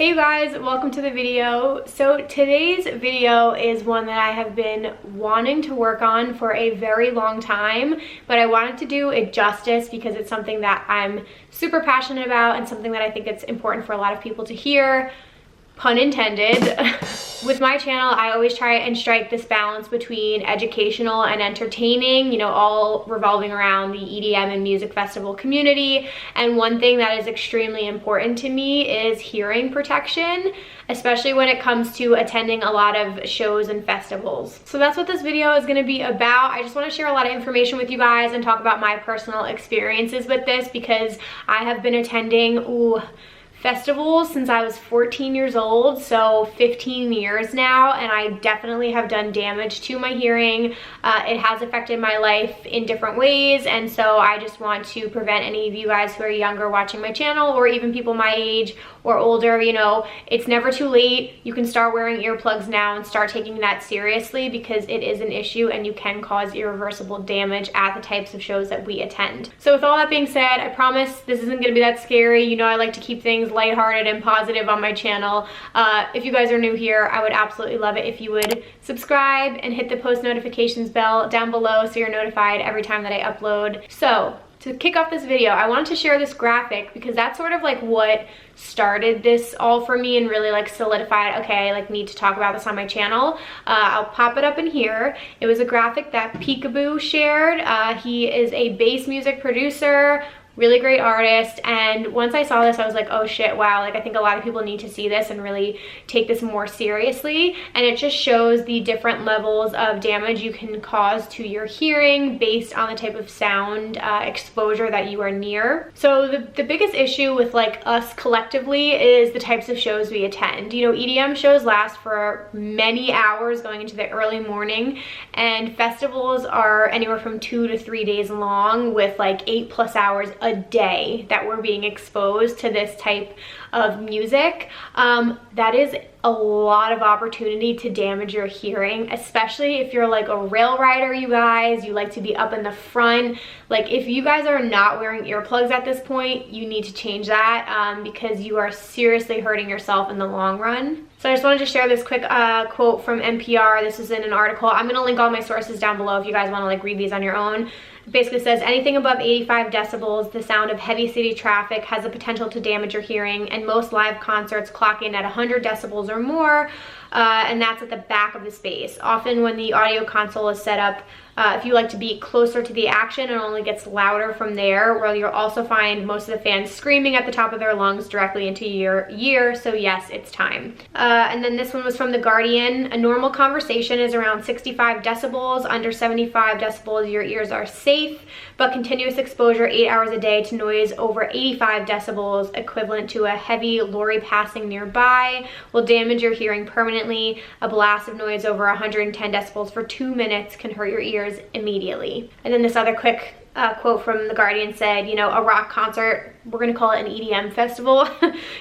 Hey you guys, welcome to the video. So today's video is one that I have been wanting to work on for a very long time, but I wanted to do it justice because it's something that I'm super passionate about and something that I think it's important for a lot of people to hear. Pun intended. With my channel, I always try and strike this balance between educational and entertaining, you know, all revolving around the EDM and music festival community. And one thing that is extremely important to me is hearing protection, especially when it comes to attending a lot of shows and festivals. So that's what this video is going to be about. I just want to share a lot of information with you guys and talk about my personal experiences with this because I have been attending, festivals since I was 14 years old, so 15 years now, and I definitely have done damage to my hearing. It has affected my life in different ways, and so I just want to prevent any of you guys who are younger watching my channel, or even people my age or older, you know, it's never too late. You can start wearing earplugs now and start taking that seriously because it is an issue and you can cause irreversible damage at the types of shows that we attend. So with all that being said, I promise this isn't gonna be that scary. You know, I like to keep things lighthearted and positive on my channel. If you guys are new here, I would absolutely love it if you would subscribe and hit the post notifications bell down below so you're notified every time that I upload. So to kick off this video, I wanted to share this graphic because that's sort of like what started this all for me and really like solidified, okay, I like need to talk about this on my channel. I'll pop it up in here. It was a graphic that Peekaboo shared. He is a bass music producer, really great artist, and once I saw this I was like, oh shit, wow, like I think a lot of people need to see this and really take this more seriously. And it just shows the different levels of damage you can cause to your hearing based on the type of sound exposure that you are near. So the biggest issue with like us collectively is the types of shows we attend. You know, EDM shows last for many hours going into the early morning, and festivals are anywhere from 2 to 3 days long with like 8+ hours a day that we're being exposed to this type of music. That is a lot of opportunity to damage your hearing, especially if you're like a rail rider, you guys, you like to be up in the front. Like if you guys are not wearing earplugs at this point, you need to change that because you are seriously hurting yourself in the long run. So I just wanted to share this quick quote from NPR. This is in an article. I'm gonna link all my sources down below if you guys wanna like read these on your own. It basically says anything above 85 decibels, the sound of heavy city traffic has the potential to damage your hearing, and most live concerts clock in at 100 decibels or more, and that's at the back of the space. Often when the audio console is set up, if you like to be closer to the action, it only gets louder from there, where you'll also find most of the fans screaming at the top of their lungs directly into your ear, so yes, it's time. And then this one was from The Guardian. A normal conversation is around 65 decibels. Under 75 decibels, your ears are safe, but continuous exposure 8 hours a day to noise over 85 decibels, equivalent to a heavy lorry passing nearby, will damage your hearing permanently. A blast of noise over 110 decibels for 2 minutes can hurt your ears immediately. And then this other quick quote from The Guardian said, you know, a rock concert, we're going to call it an EDM festival,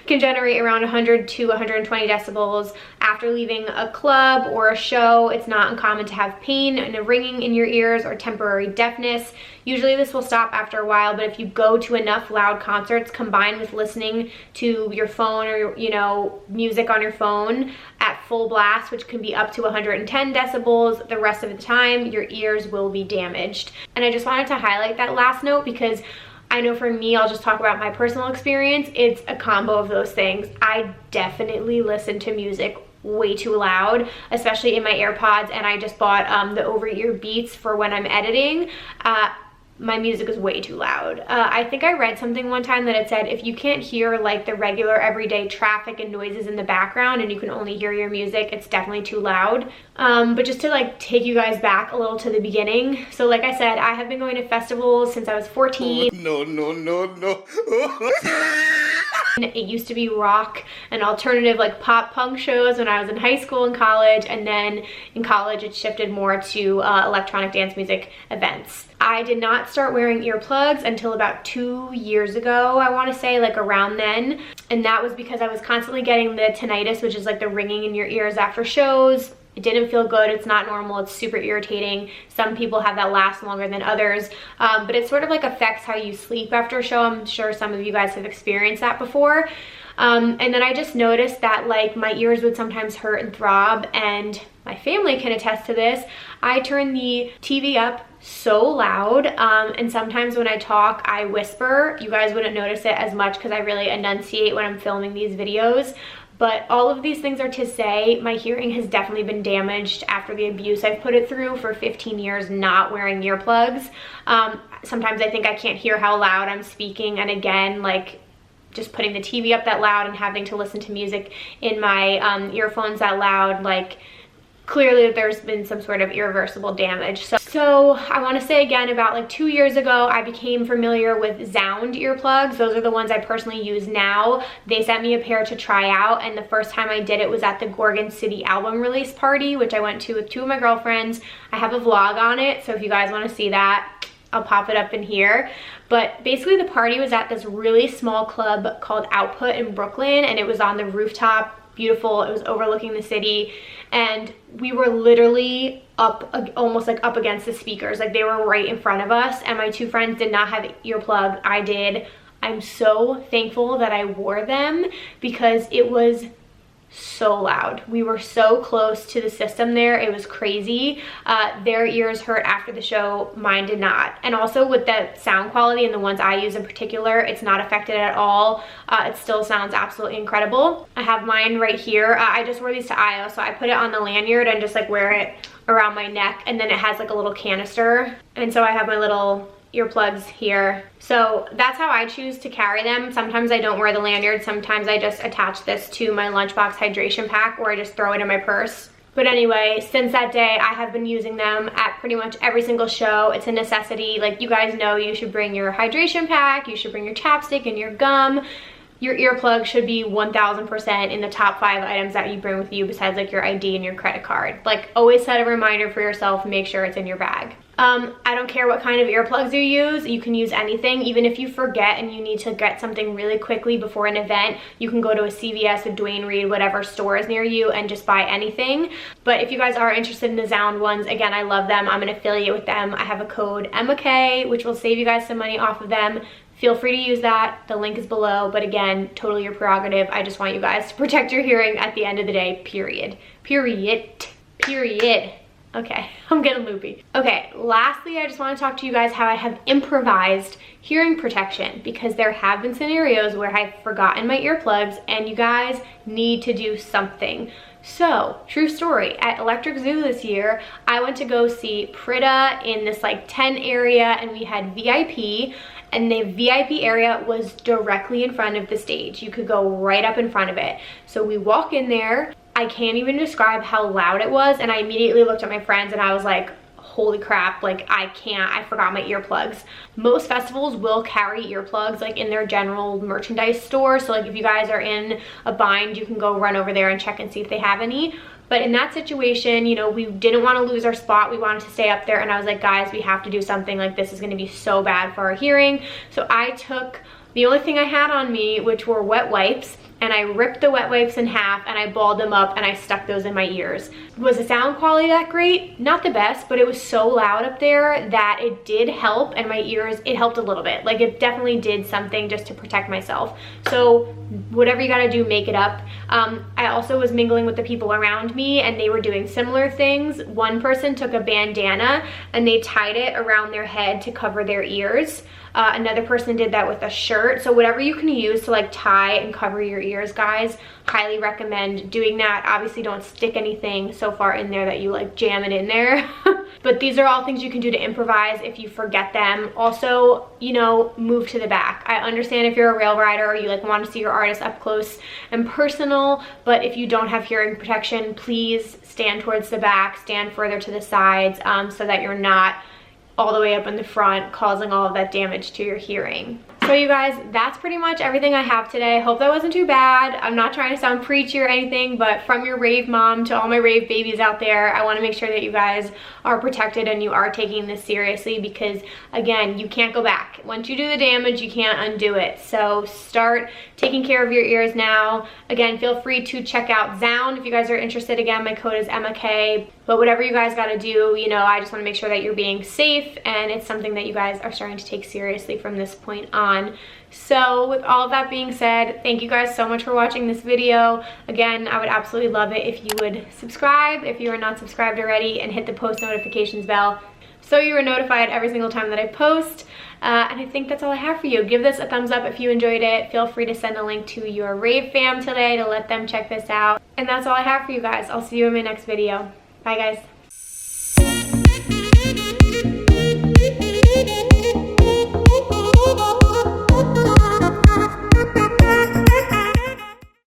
can generate around 100 to 120 decibels. After leaving a club or a show, it's not uncommon to have pain and a ringing in your ears or temporary deafness. Usually this will stop after a while, but if you go to enough loud concerts combined with listening to your phone or, you know, music on your phone at full blast, which can be up to 110 decibels, the rest of the time your ears will be damaged. And I just wanted to highlight that last note because I know for me, I'll just talk about my personal experience, it's a combo of those things. I definitely listen to music way too loud, especially in my AirPods, and I just bought the over-ear Beats for when I'm editing. My music is way too loud. I think I read something one time that it said if you can't hear like the regular everyday traffic and noises in the background and you can only hear your music, it's definitely too loud. But just to like take you guys back a little to the beginning. So like I said, I have been going to festivals since I was 14. No. It used to be rock and alternative like pop punk shows when I was in high school and college, and then in college it shifted more to electronic dance music events. I did not start wearing earplugs until about 2 years ago, I want to say, like around then, and that was because I was constantly getting the tinnitus, which is like the ringing in your ears after shows. It didn't feel good. It's not normal. It's super irritating. Some people have that last longer than others, but it sort of like affects how you sleep after a show. I'm sure some of you guys have experienced that before. And then I just noticed that like my ears would sometimes hurt and throb, and my family can attest to this. I turn the TV up so loud, and sometimes when I talk I whisper. You guys wouldn't notice it as much because I really enunciate when I'm filming these videos. But all of these things are to say my hearing has definitely been damaged after the abuse I've put it through for 15 years not wearing earplugs. Sometimes I think I can't hear how loud I'm speaking, and again, like just putting the TV up that loud and having to listen to music in my earphones that loud, like clearly there's been some sort of irreversible damage. So I want to say again, about like 2 years ago, I became familiar with Zound earplugs. Those are the ones I personally use now. They sent me a pair to try out, and the first time I did it was at the Gorgon City album release party, which I went to with 2 of my girlfriends. I have a vlog on it, so if you guys want to see that, I'll pop it up in here. But basically the party was at this really small club called Output in Brooklyn, and it was on the rooftop. Beautiful. It was overlooking the city, and we were literally up, almost like up against the speakers. Like they were right in front of us, and my 2 friends did not have earplugs. I did. I'm so thankful that I wore them because it was so loud. We were so close to the system there. It was crazy. Their ears hurt after the show. Mine did not. And also with the sound quality and the ones I use in particular, it's not affected at all. It still sounds absolutely incredible. I have mine right here. I just wore these to IO, so I put it on the lanyard and just like wear it around my neck, and then it has like a little canister, and so I have my little earplugs here. So that's how I choose to carry them. Sometimes I don't wear the lanyard. Sometimes I just attach this to my lunchbox hydration pack, or I just throw it in my purse. But anyway, since that day, I have been using them at pretty much every single show. It's a necessity. Like, you guys know you should bring your hydration pack, you should bring your chapstick and your gum. Your earplug should be 1000% in the top 5 items that you bring with you, besides like your ID and your credit card. Like, always set a reminder for yourself, make sure it's in your bag. I don't care what kind of earplugs you use. You can use anything. Even if you forget and you need to get something really quickly before an event, you can go to a CVS, a Duane Reade, whatever store is near you, and just buy anything. But if you guys are interested in the Zound ones, again, I love them. I'm an affiliate with them. I have a code EMMAK, which will save you guys some money off of them. Feel free to use that. The link is below, but again, totally your prerogative. I just want you guys to protect your hearing at the end of the day, period. Period. Okay, I'm getting loopy. Okay, lastly, I just want to talk to you guys how I have improvised hearing protection, because there have been scenarios where I've forgotten my earplugs and you guys need to do something. So, true story, at Electric Zoo this year, I went to go see Prita in this like tent area, and we had VIP, and the VIP area was directly in front of the stage. You could go right up in front of it. So we walk in there. I can't even describe how loud it was, and I immediately looked at my friends and I was like, holy crap, like I forgot my earplugs. Most festivals will carry earplugs like in their general merchandise store, so like if you guys are in a bind, you can go run over there and check and see if they have any. But in that situation, you know, we didn't want to lose our spot. We wanted to stay up there, and I was like, guys, we have to do something. Like, this is going to be so bad for our hearing. So I took the only thing I had on me, which were wet wipes, and I ripped the wet wipes in half and I balled them up and I stuck those in my ears. Was the sound quality that great? Not the best, but it was so loud up there that it did help, and my ears, it helped a little bit. Like, it definitely did something just to protect myself. So whatever you gotta do, make it up. I also was mingling with the people around me, and they were doing similar things. One person took a bandana and they tied it around their head to cover their ears. Another person did that with a shirt. So whatever you can use to like tie and cover your ears, guys, highly recommend doing that. Obviously don't stick anything so far in there that you like jam it in there. But these are all things you can do to improvise if you forget them. Also, you know, move to the back. I understand if you're a rail rider or you like want to see your artist up close and personal, but if you don't have hearing protection, please stand towards the back, stand further to the sides, so that you're not all the way up in the front causing all of that damage to your hearing. So you guys, that's pretty much everything I have today. Hope that wasn't too bad. I'm not trying to sound preachy or anything, but from your Rave mom to all my Rave babies out there, I want to make sure that you guys are protected and you are taking this seriously, because again, you can't go back. Once you do the damage, you can't undo it. So start taking care of your ears now. Again, feel free to check out Zound if you guys are interested. Again, my code is EMMAK. But whatever you guys got to do, you know, I just want to make sure that you're being safe, and it's something that you guys are starting to take seriously from this point on. So with all of that being said, thank you guys so much for watching this video. Again, I would absolutely love it if you would subscribe if you are not subscribed already, and hit the post notifications bell so you are notified every single time that I post. And I think that's all I have for you. Give this a thumbs up if you enjoyed it. Feel free to send a link to your Rave fam today to let them check this out. And that's all I have for you guys. I'll see you in my next video. Bye guys.